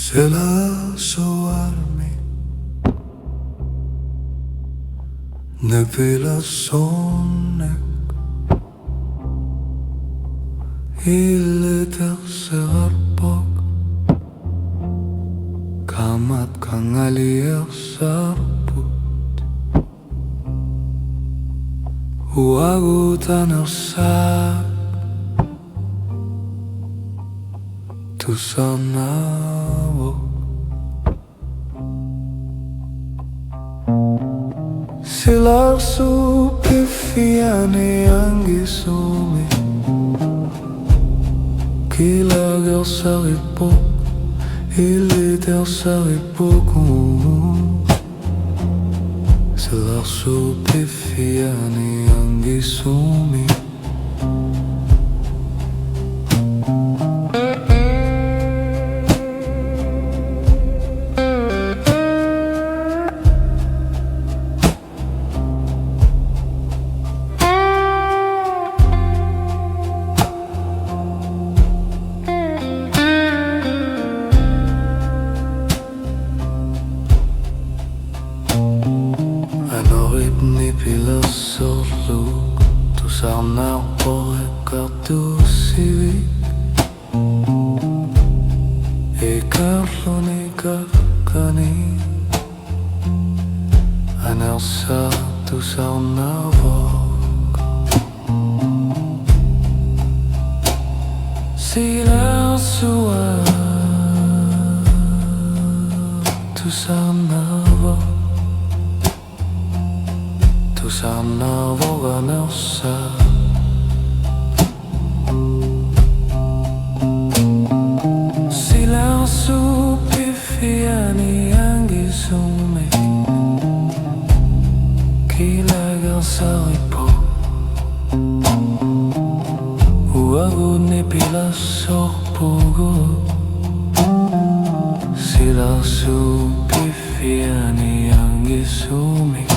Silarsuarmi Nepilasonnek Hilleterserpok Kamat kangaliarsarput Huagutanarsak Tusarnavok Silarsuup Piffiani Angisuumik Kilagersaripok Hilleterseripokun Silarsuup Piffiani Angisuumik Nipilassorluk tusarnarporekkartuussivik Ikarluni kakkani anersaa tusarnarvok Silarsuup tusarnarvok Tusarnarvok anersaa Silarsuup Piffiani Angisuumik Kilagersaripok Huagut nipilassorpugut Silarsuup Piffiani Angisuumik